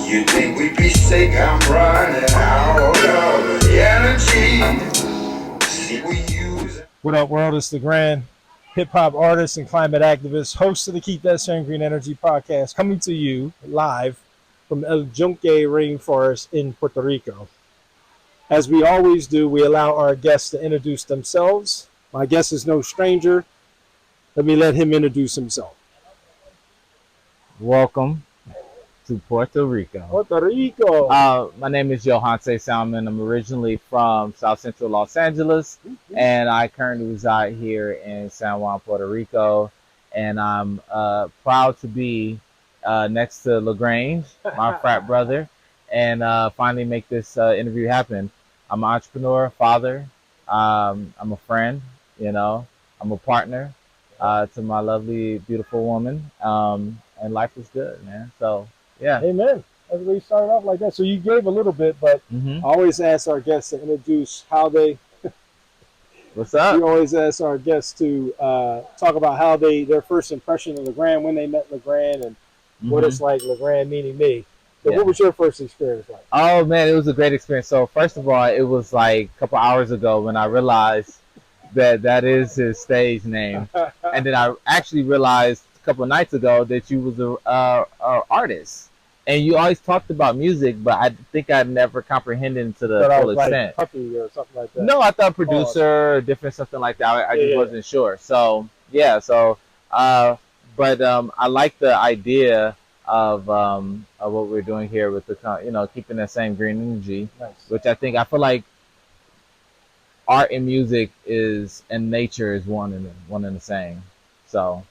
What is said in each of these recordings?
You think we'd be sick? I'm running out of energy. See, we use. What up, world? It's Legrand, hip hop artist and climate activist, host of the Keep That Same Green Energy podcast, coming to you live from El Yunque Rainforest in Puerto Rico. As we always do, we allow our guests to introduce themselves. My guest is no stranger. Let me let him introduce himself. Welcome to Puerto Rico. Puerto Rico. My name is Yohance Salmon. I'm originally from South Central Los Angeles, and I currently reside here in San Juan, Puerto Rico. And I'm proud to be next to Legrand, my frat brother, and finally make this interview happen. I'm an entrepreneur, father. I'm a friend. I'm a partner to my lovely, beautiful woman. And life is good, man. So, yeah. Amen. Everybody started off like that. So you gave a little bit, but I always ask our guests to introduce how they. What's up? We always ask our guests to talk about how their first impression of Legrand, when they met Legrand, and what it's like, Legrand meaning me. So what was your first experience like? Oh, man, it was a great experience. So first of all, it was like a couple hours ago when I realized that is his stage name. And then I actually realized a couple of nights ago that you was a artist. And you always talked about music, but I think I never comprehended to the full extent. Like puppy or something like that. No, I thought producer, different something like that. I just wasn't sure. So, yeah. So, but I like the idea of what we're doing here with the keeping that same green energy, which I feel like art and music and nature is one and the same. So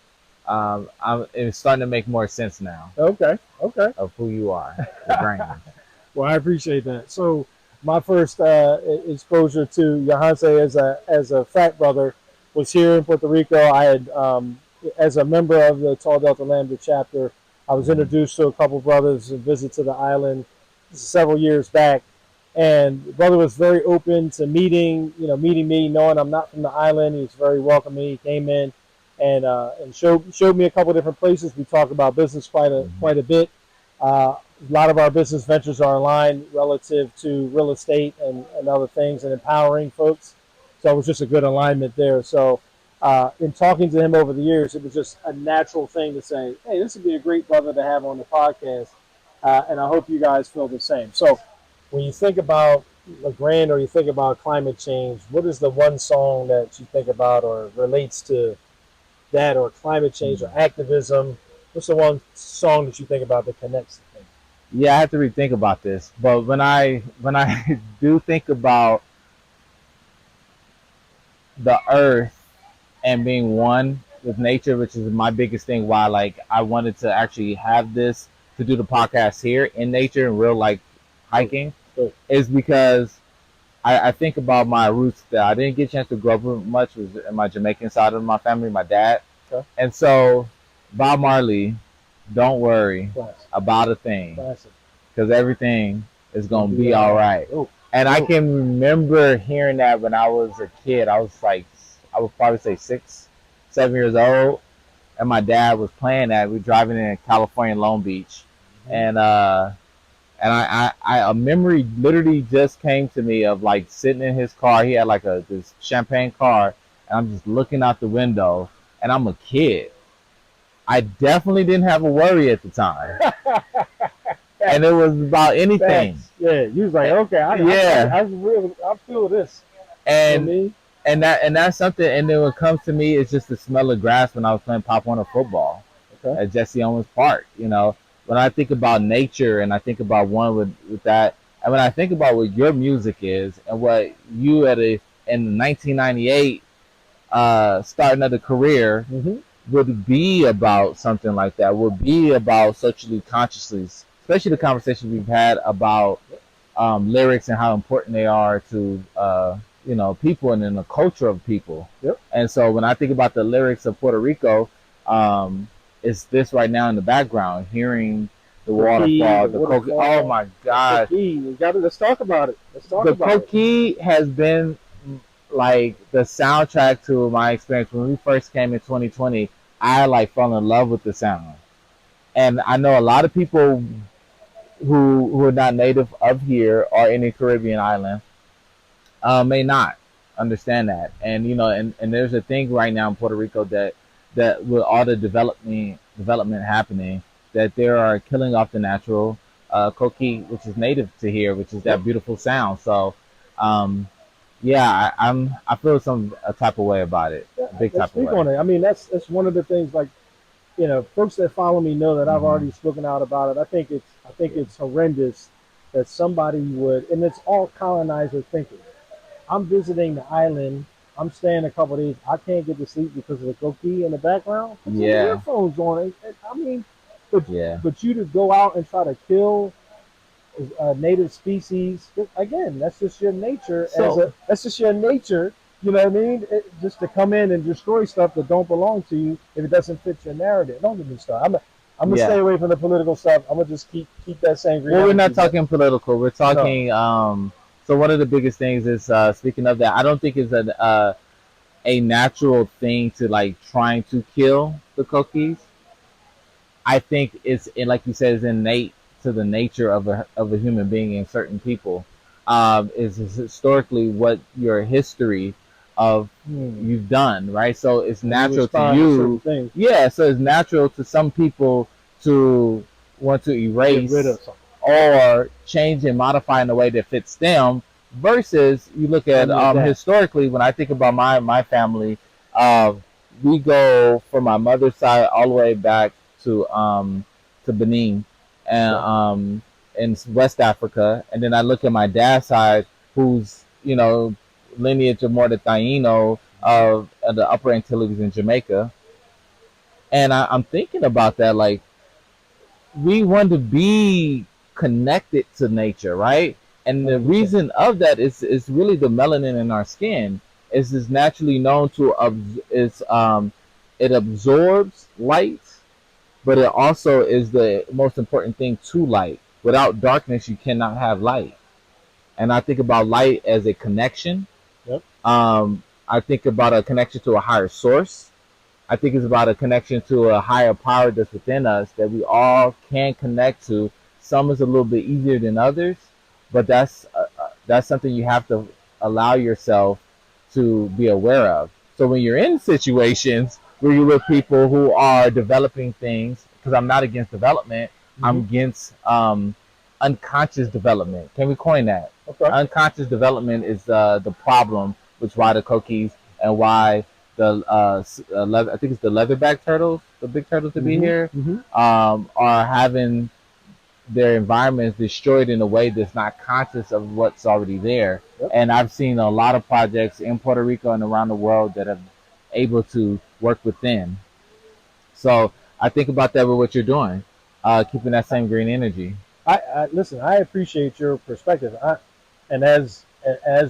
it's starting to make more sense now. Okay. Of who you are, the brain. Well, I appreciate that. So my first exposure to Yohance as a frat brother was here in Puerto Rico. I had as a member of the Delta Lambda Chapter, I was introduced to a couple brothers and visit to the island several years back. And the brother was very open to meeting me, knowing I'm not from the island. He was very welcoming. He came in and showed me a couple different places. We talked about business quite a bit. A lot of our business ventures are aligned relative to real estate and other things and empowering folks. So it was just a good alignment there. So in talking to him over the years, it was just a natural thing to say, hey, this would be a great brother to have on the podcast. And I hope you guys feel the same. So when you think about Legrand or you think about climate change, what is the one song that you think about or relates to that, or climate change or activism? What's the one song that you think about that connects to things? Yeah, I have to rethink about this. But when I do think about the earth and being one with nature, which is my biggest thing, why I wanted to actually have this to do the podcast here in nature and real hiking, is because I think about my roots that I didn't get a chance to grow up with much, was in my Jamaican side of my family, my dad. Okay. And so Bob Marley, don't worry about a thing, because everything is going to be all right. And I can remember hearing that when I was a kid. I would probably say 6, 7 years old. And my dad was playing that. We were driving in California, Long Beach. And a memory literally just came to me of sitting in his car. He had this champagne car, and I'm just looking out the window, and I'm a kid. I definitely didn't have a worry at the time. And it was about anything. Yeah, you was like, okay, I feel this. And that's something. And then what comes to me is just the smell of grass when I was playing Pop Warner football at Jesse Owens Park. When I think about nature and I think about one with that, and when I think about what your music is and what you in 1998 starting of the career would be about, something like that would be about socially consciously, especially the conversation we've had about lyrics and how important they are to people and in the culture of people. And so when I think about the lyrics of Puerto Rico, it's this right now in the background, hearing the waterfall, the coquí. Oh my God! Let's talk about it. The coquí has been the soundtrack to my experience. When we first came in 2020, I fell in love with the sound, and I know a lot of people who are not native of here or any Caribbean island may not understand that. And and there's a thing right now in Puerto Rico that with all the development happening, that they are killing off the natural coquí, which is native to here, which is that beautiful sound. So yeah, I feel some a type of way about it, Yeah, a big let's type of speak way. on it. I mean, that's one of the things. Like, folks that follow me know that I've Hmm. already spoken out about it. I think it's horrendous that somebody would, and it's all colonizer thinking. I'm visiting the island. I'm staying a couple of days. I can't get to sleep because of the coquí in the background. Put some Yeah, earphones on. I mean, but yeah. but you to go out and try to kill native species again, that's just your nature. So That's just your nature. You know what I mean? Just to come in and destroy stuff that don't belong to you if it doesn't fit your narrative. Don't get me started. I'm gonna stay yeah. away from the political stuff. I'm gonna just keep that same green Well, we're energy. not But talking political. We're no, talking. So one of the biggest things is speaking of that. I don't think it's a natural thing to like trying to kill the cookies. I think like you said, it's innate to the nature of a human being and certain people. Is historically what your history of you've done, right? So it's and you natural to respond to certain you. things. Yeah, so it's natural to some people to want to Get rid erase of something. or change and modify in a way that fits them. Versus you look Let at me adapt. historically, when I think about my family, uh, we go from my mother's side all the way back to Benin and Okay. in West Africa, and then I look at my dad's side, who's lineage of more the Taino of the Upper Antilles in Jamaica, and I'm thinking about that, like we want to be connected to nature, right? And the 100%. reason of that is really the melanin in our skin is naturally known to it absorbs light, but it also is the most important thing to light. Without darkness, you cannot have light. And I think about light as a connection. Yep. I think about a connection to a higher source. I think it's about a connection to a higher power that's within us that we all can connect to. Some is a little bit easier than others, but that's something you have to allow yourself to be aware of. So when you're in situations where you're with people who are developing things, because I'm not against development, I'm Hmm. against unconscious development. Can we coin that? Okay. Unconscious development is the problem with why the cookies and why the I think it's the leatherback turtles, the big turtles to be Hmm. here, Hmm. are having their environments destroyed in a way that's not conscious of what's already there. Yep. And I've seen a lot of projects in Puerto Rico and around the world that have able to work within. So I think about that with what you're doing, keeping that same green energy. I listen. I appreciate your perspective. And as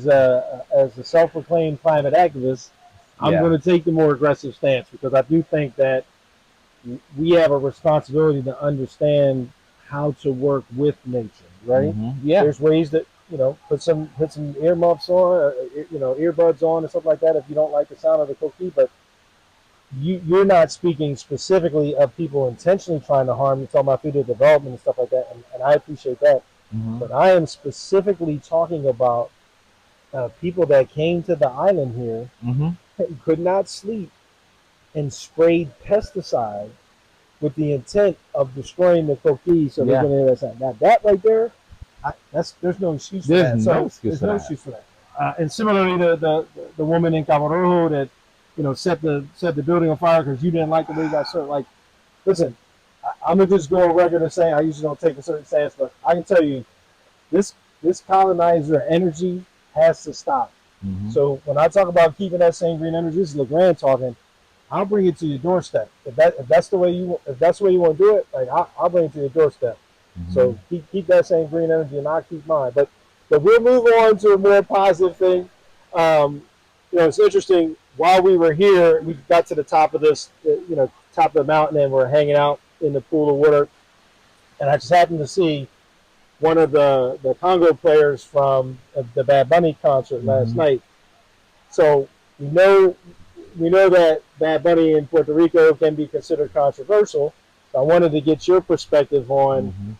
a self-proclaimed climate activist, I'm Yeah. going to take the more aggressive stance because I do think that we have a responsibility to understand how to work with nature. Right? Yeah. There's ways that put some earmuffs on, earbuds on, and stuff like that if you don't like the sound of the coquille. But you're not speaking specifically of people intentionally trying to harm. You're talking about through the development and stuff like that, and I appreciate that. Hmm. But I am specifically talking about people that came to the island here Hmm. and could not sleep and sprayed pesticide with the intent of destroying the coquille so they Yeah. can hear that sound. Now that right there, there's no excuse for There's that. no So excuse there's for no that. excuse for that. And similarly, the woman in Cabo Rojo that set the building on fire because you didn't like the way you got served. Like, listen, I'm gonna just go on record and say I usually don't take a certain stance, but I can tell you this this colonizer energy has to stop. Hmm. So when I talk about keeping that same green energy, this is Legrand talking. I'll bring it to your doorstep. If that's the way you want to do it, like I'll bring it to your doorstep. Hmm. So keep that same green energy, and I'll keep mine. But we'll move on to a more positive thing. Um, it's interesting. While we were here, we got to the top of top of the mountain, and we're hanging out in the pool of water. And I just happened to see one of the Congo players from the Bad Bunny concert last Hmm. night. So we know that Bad Bunny in Puerto Rico can be considered controversial. So I wanted to get your perspective on Hmm.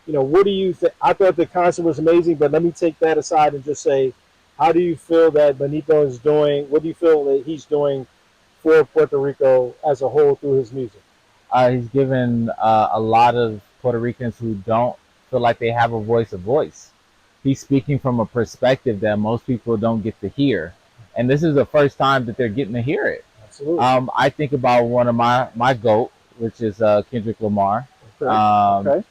what do you think? I thought the concert was amazing, but let me take that aside and just say, how do you feel that Benito is doing? What do you feel that he's doing for Puerto Rico as a whole through his music? He's given a lot of Puerto Ricans who don't feel like they have a voice. He's speaking from a perspective that most people don't get to hear, and this is the first time that they're getting to hear it. Absolutely. I think about one of my GOAT, which is Kendrick Lamar. Okay. Okay.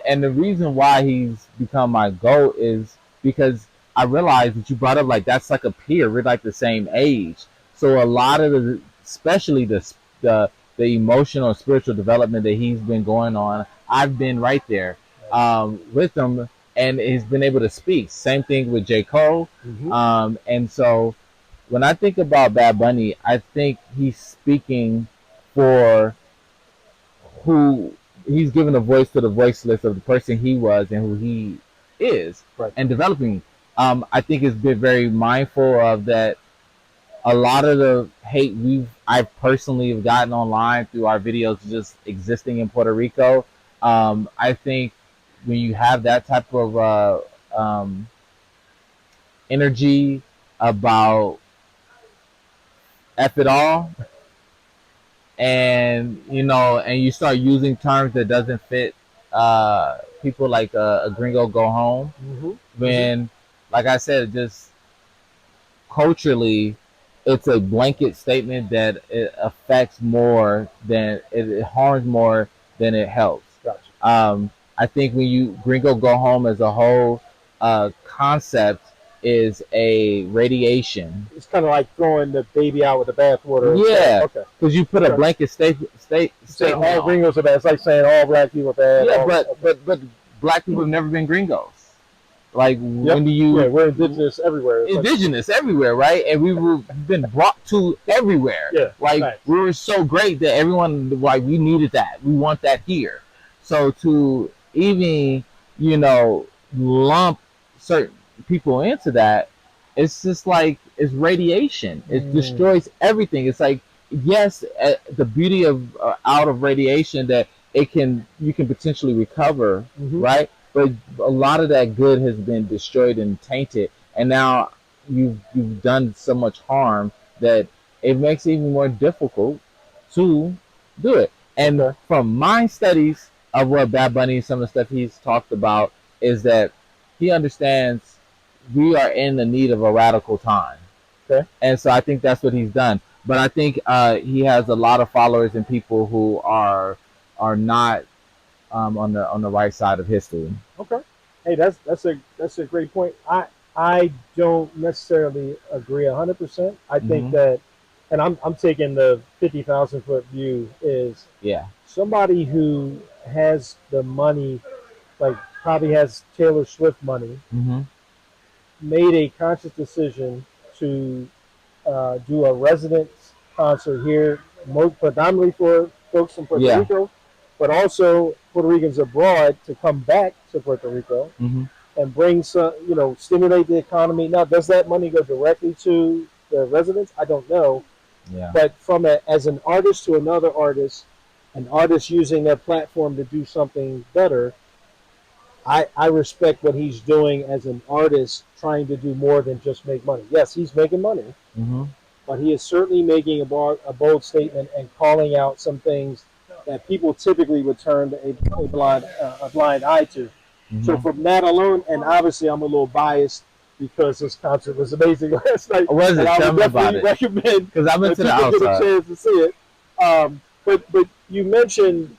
And the reason why he's become my GOAT is because I realized that you brought up like that's like a peer. We're like the same age, so a lot of especially the emotional and spiritual development that he's been going on, I've been right there with him, and he's been able to speak. Same thing with J. Cole. Mm-hmm. And so when I think about Bad Bunny, I think he's speaking for who he's giving a voice to the voiceless of the person he was and who he is, Right. and developing. I think it's been very mindful of that. A lot of the hate I personally have gotten online through our videos just existing in Puerto Rico. I think when you have that type of energy about F it all, and and you start using terms that doesn't fit people like a gringo go home, Mm-hmm. when, like I said, just culturally, it's a blanket statement that it affects more than it harms more than it helps. Gotcha. I think when you gringo go home as a whole concept is a radiation. It's kind of like throwing the baby out with the bathwater. Yeah. Okay. Because you put a blanket statement. All gringos are bad. It's like saying all black people are bad. Yeah, but black people have never been gringos. Like, when do you? Yeah, we're indigenous everywhere. Indigenous everywhere, right? And we've been brought to everywhere. Yeah, like nice. We were so great that everyone, like, we needed that. We want that here. So to even lump certain people into that, it's just like it's radiation. It destroys everything. It's like, yes, the beauty of out of radiation that you can potentially recover, right? But a lot of that good has been destroyed and tainted, and now you've done so much harm that it makes it even more difficult to do it. And from my studies of what Bad Bunny and some of the stuff he's talked about is that he understands we are in the need of a radical time. Okay. And so I think that's what he's done. But I think he has a lot of followers and people who are not on the right side of history. Okay. Hey, that's a great point. I don't necessarily agree 100%. I think that, and I'm taking the 50,000 foot view, is somebody who has the money, like probably has Taylor Swift money, made a conscious decision to do a residence concert here, predominantly for folks from Puerto Rico, but also Puerto Ricans abroad to come back to Puerto Rico and bring some, stimulate the economy. Now, does that money go directly to the residents? I don't know. Yeah. But as an artist to another artist, an artist using their platform to do something better, I respect what he's doing as an artist, trying to do more than just make money. Yes, he's making money, but he is certainly making a bold statement and calling out some things that people typically would turn a blind eye to. So from that alone, and obviously I'm a little biased because this concert was amazing last night. Was it? I would definitely recommend because I went to the outside. Get a chance to see it. But you mentioned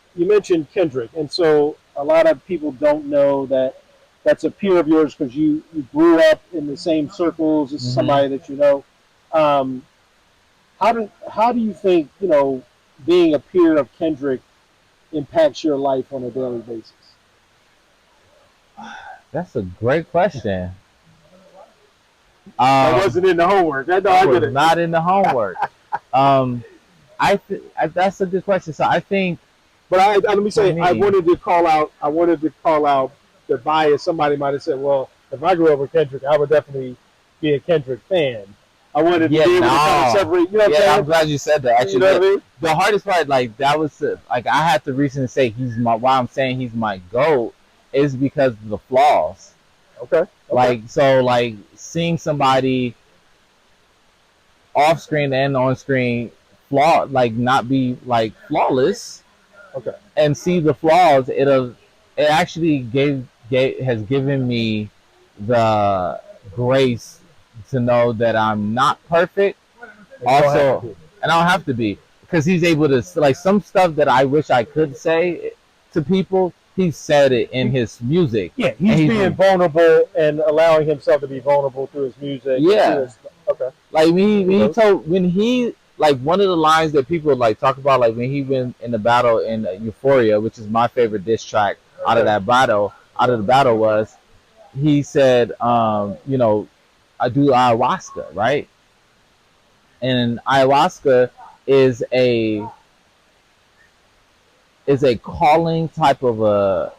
Kendrick, and so a lot of people don't know that that's a peer of yours because you grew up in the same circles as somebody that you know. How do you think being a peer of Kendrick impacts your life on a daily basis? That's a great question. That wasn't in the homework. I get it. Not in the homework. That's a good question. So I think, but let me say, I wanted to call out the bias. Somebody might have said, "Well, if I grew up with Kendrick, I would definitely be a Kendrick fan." I wanted to be able to kind of separate. You know what I'm saying? I'm glad you said that. Actually, you know what I mean? The hardest part, like that was like I had to recently say why I'm saying he's my GOAT is because of the flaws. Okay. Like seeing somebody off screen and on screen not be like flawless. Okay. And see the flaws. It actually has given me the grace to know that I'm not perfect. Also, and I don't have to be, because he's able to, like, some stuff that I wish I could say to people. He said it in his music. Yeah, he's being vulnerable and allowing himself to be vulnerable through his music. Yeah. Okay. Like when he like, one of the lines that people like talk about, like when he went in the battle in Euphoria, which is my favorite diss track out of the battle, was, he said, you know, I do ayahuasca, right? And ayahuasca is a calling type of a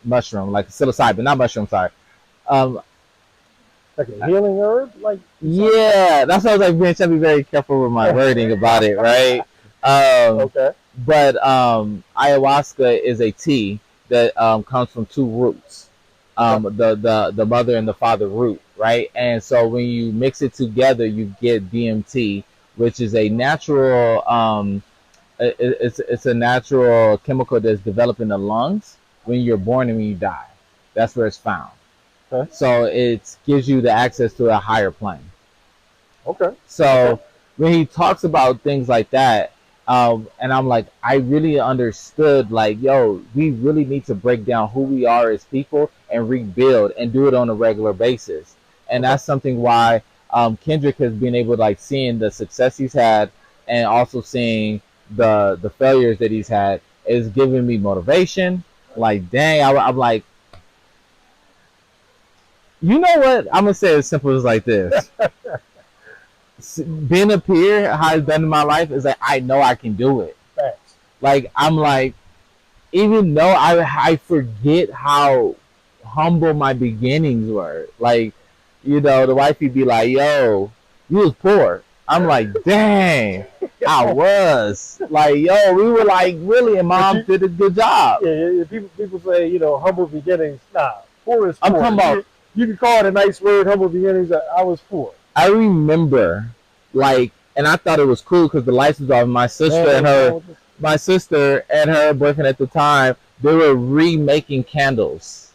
mushroom, like psilocybin, not mushroom, sorry. Like a healing herb, like, yeah, that's why I was like, man, should be very careful with my wording about it, right? okay. But ayahuasca is a tea that comes from two roots, the mother and the father root, right? And so when you mix it together, you get DMT, which is a natural, it's a natural chemical that's developed in the lungs when you're born and when you die. That's where it's found. Okay. So it gives you the access to a higher plane. Okay. So when he talks about things like that, and I'm like, I really understood, like, yo, we really need to break down who we are as people and rebuild and do it on a regular basis. And that's something why Kendrick has been able to, like, seeing the success he's had and also seeing the failures that he's had is giving me motivation. Like, dang, I'm like, you know what? I'm gonna say it as simple as like this. Being a peer, how it's been in my life, is like, I know I can do it. Thanks. Like, I'm like, even though I forget how humble my beginnings were. Like, you know, the wifey be like, yo, you was poor. I'm like, dang, I was. Like, yo, we were like, really, and mom did a good job. Yeah, people say, you know, humble beginnings. Nah, poor is poor. I'm talking about, you can call it a nice word, humble beginnings. I was poor. I remember, like, and I thought it was cool because the lights was off. My sister and her boyfriend at the time, they were remaking candles.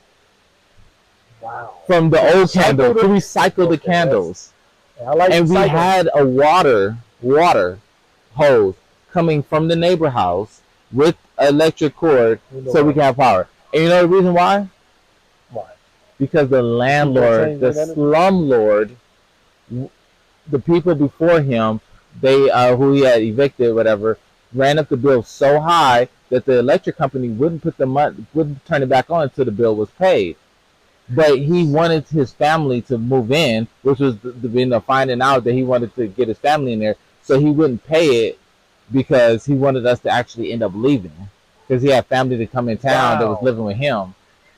Wow. From the old candles to recycle the candles. And we had a water hose coming from the neighbor house with electric cord so we can have power. And you know the reason why? Why? Because the landlord, the slumlord, the people before him, they who he had evicted, whatever, ran up the bill so high that the electric company wouldn't turn it back on until the bill was paid. But he wanted his family to move in, which was finding out that he wanted to get his family in there, so he wouldn't pay it because he wanted us to actually end up leaving because he had family to come in town that was living with him.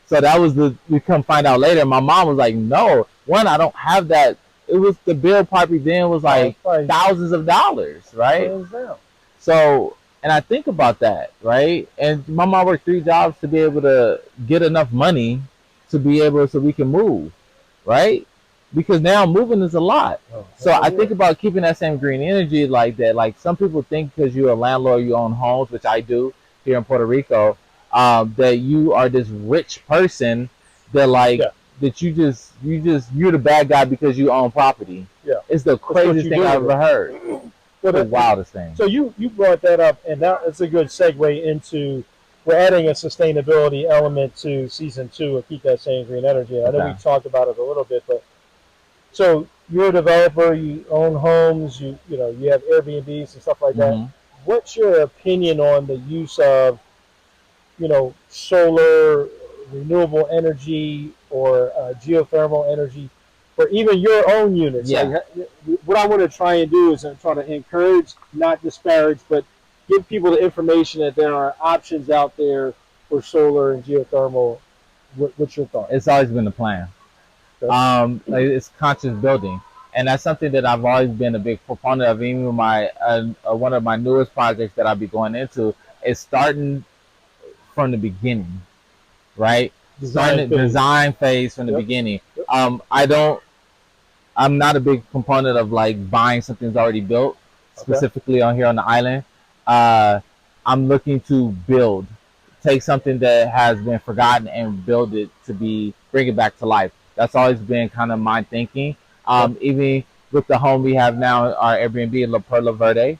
So that was we come find out later. My mom was like, no, one, I don't have that. It was the bill probably then was like thousands of dollars, right? So, and I think about that, right? And my mom worked 3 jobs to be able to get enough money to be able so we can move, right? Because now moving is a lot. So I think about keeping that same green energy like that. Like, some people think because you're a landlord, you own homes, which I do here in Puerto Rico, that you are this rich person that that you're the bad guy because you own property. Yeah, it's the craziest thing I've ever heard. The wildest thing. So you brought that up, and that's a good segue into, we're adding a sustainability element to season 2 of Keep That Same Green Energy. I know we talked about it a little bit, but so you're a developer, you own homes, you have Airbnbs and stuff like that. What's your opinion on the use of, solar, renewable energy, or geothermal energy for even your own units? Yeah. Like, what I want to try and do is try to encourage, not disparage, but give people the information that there are options out there for solar and geothermal. What's your thought? It's always been the plan. Okay. It's conscious building, and that's something that I've always been a big proponent of. Even my one of my newest projects that I'll be going into is starting from the beginning, right? Design phase from the beginning. I'm not a big component of like buying something that's already built, specifically on here on the island. Uh, I'm looking to take something that has been forgotten and build it to bring it back to life. That's always been kind of my thinking. Even with the home we have now, our Airbnb, La Perla Verde,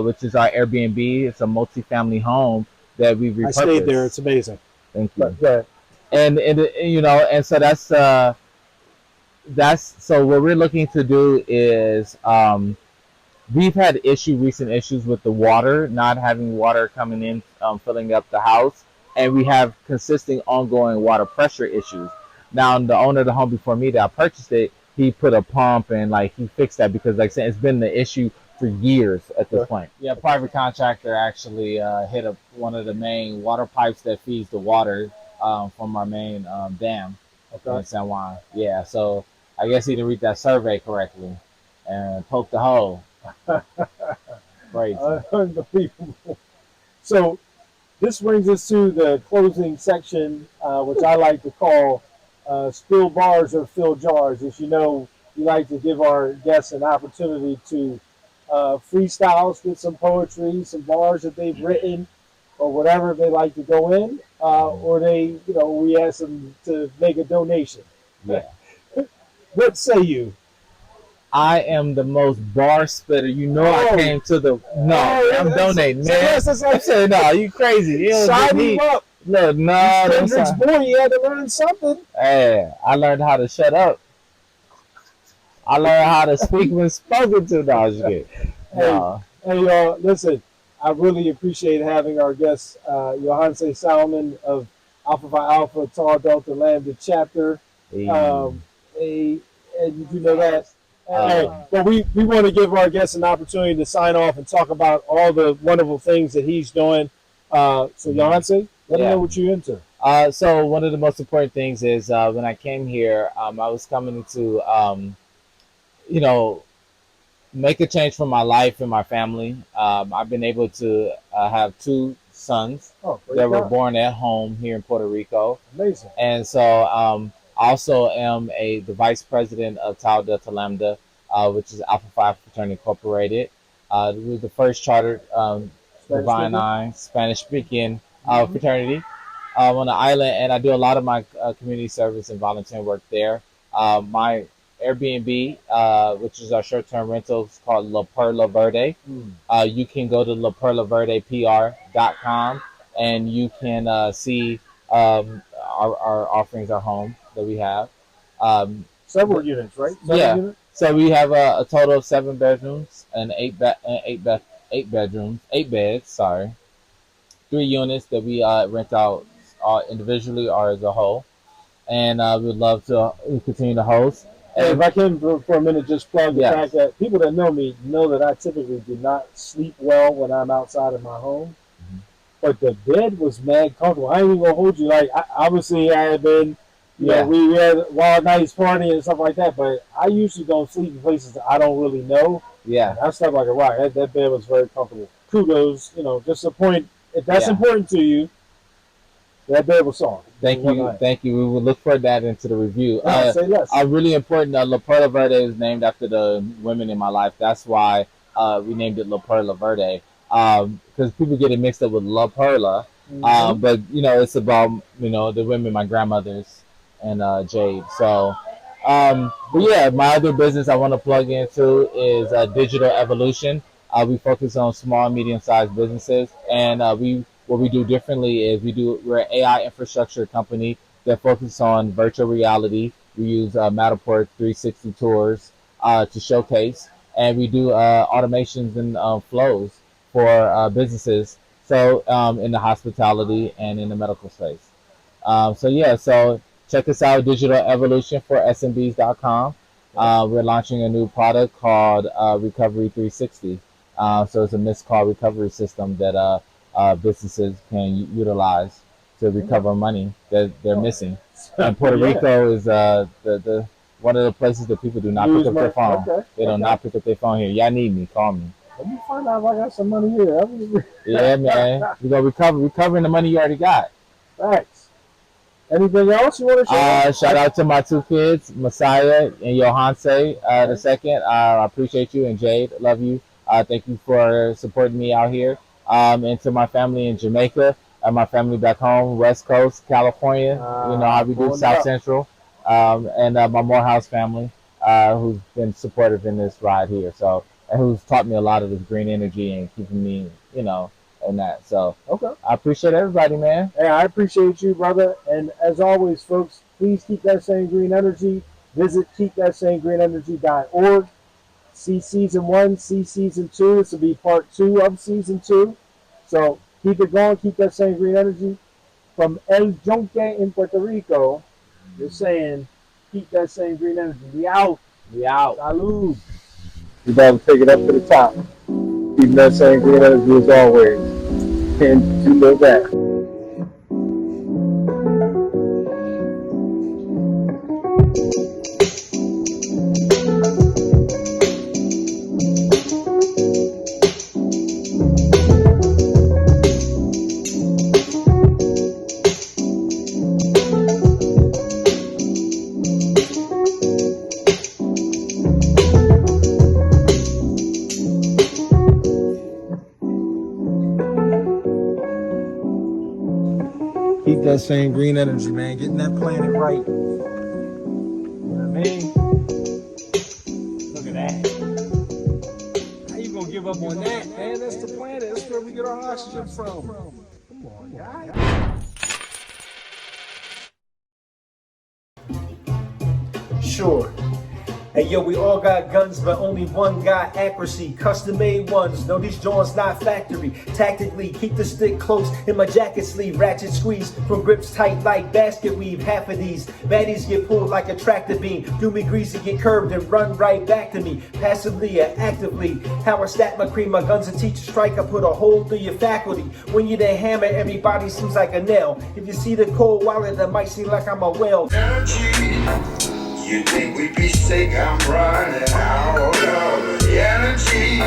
which is our Airbnb. It's a multi-family home that we've repurposed. I stayed there. It's amazing. Thank you. And so that's so what we're looking to do is we've had recent issues with the water, not having water coming in, filling up the house, and we have consistent ongoing water pressure issues. Now, the owner of the home before me that I purchased it, he put a pump and like he fixed that because like I said, it's been the issue for years at this point. Yeah, private contractor actually hit one of the main water pipes that feeds the water from our main dam in San Juan. Yeah, so I guess he didn't read that survey correctly and poked the hole. Crazy. Unbelievable. So this brings us to the closing section, which I like to call spill bars or fill jars. As you know, we like to give our guests an opportunity to freestyle, spit some poetry, some bars that they've written, or whatever they like to go in, or we ask them to make a donation. Yeah. What say you? I am the most bar spitter. I came to the I'm donating, man. That's what I'm saying. No, you crazy. You sign him up. Look, no, Kendrick's boy, you had to learn something. Hey, I learned how to shut up. I learned how to speak when spoken to. No, Hey, y'all, listen. I really appreciate having our guest, Yohance Salmon of Alpha Phi Alpha Delta Lambda Chapter. And you know that. But we want to give our guests an opportunity to sign off and talk about all the wonderful things that he's doing. So Yohance, let me know what you're into. So one of the most important things is when I came here, I was coming to, make a change for my life and my family. I've been able to have 2 sons that were born at home here in Puerto Rico. Amazing. And so I also am the vice president of Tau Delta Lambda, which is Alpha Phi Alpha Fraternity Incorporated. We were the first chartered Divine Eye Spanish-speaking fraternity on the island, and I do a lot of my community service and volunteer work there. My Airbnb, which is our short-term rental, is called La Perla Verde. You can go to laperlaverdepr.com and you can see our offerings, our home that we have. Several units, right? Units? So we have a total of 7 bedrooms and 8 bedrooms, 8 beds. 3 units that we rent out individually or as a whole, and we would love to continue to host. And if I can for a minute just plug the fact that people that know me know that I typically do not sleep well when I'm outside of my home. But the bed was mad comfortable. I ain't even gonna hold you. Like obviously I had been, we had wild nights party and stuff like that. But I usually don't sleep in places that I don't really know. Yeah, I slept like a rock. That bed was very comfortable. Kudos, just a point. If that's important to you, that bed was soft. Thank you. We will look for that into the review. Say less. Really important. La Perla Verde is named after the women in my life. That's why we named it La Perla Verde. Because people get it mixed up with La Perla, but it's about the women, my grandmothers, and Jade. So, but yeah, my other business I want to plug into is Digital Evolution. We focus on small, medium-sized businesses, and what we do differently is we're an AI infrastructure company that focuses on virtual reality. We use Matterport 360 tours to showcase, and we do automations and flows for businesses, so in the hospitality and in the medical space. So check us out, Digital Evolution for SMBs.com. We're launching a new product called Recovery 360. So it's a missed call recovery system that businesses can utilize to recover money that they're missing. And Puerto Rico is the one of the places that people do not pick up their phone. They do not pick up their phone here. Y'all need me, call me. Let me find out if I got some money here. Yeah, man. We're gonna recover. Recovering the money you already got. Thanks. Anything else you want to share? Shout out to my two kids, Messiah and Yohance, the second. I appreciate you, and Jade, love you. Thank you for supporting me out here. And to my family in Jamaica, my family back home, West Coast, California. You know how we do, South Central, and my Morehouse family, who's been supportive in this ride here. So, and who's taught me a lot of this green energy and keeping me, and that. So, okay. I appreciate everybody, man. Hey, I appreciate you, brother. And as always, folks, please keep that same green energy. Visit keepthatsamegreenenergy.org. See season 1, see season 2. This will be part 2 of season 2. So keep it going. Keep that same green energy. From El Yunque in Puerto Rico, you're saying keep that same green energy. We out. We out. Salud. You better take it up to the top. Keep that same green energy as always. And you know that. Keep that same green energy, man. Getting that planet right. You know what I mean? Look at that. How you gonna give up on that, man? That's the planet. That's where we get our oxygen from. Come on, guys. Sure. Hey yo, we all got guns, but only one got accuracy. Custom made ones. No, these joints not factory. Tactically, keep the stick close in my jacket sleeve. Ratchet squeeze from grips tight like basket weave. Half of these baddies get pulled like a tractor beam. Do me greasy, get curved and run right back to me. Passively or actively. How I stack my cream, my guns and teach a strike. I put a hole through your faculty. When you the hammer, everybody seems like a nail. If you see the cold wallet, that might seem like I'm a whale. Energy. You think we'd be sick? I'm running out of energy.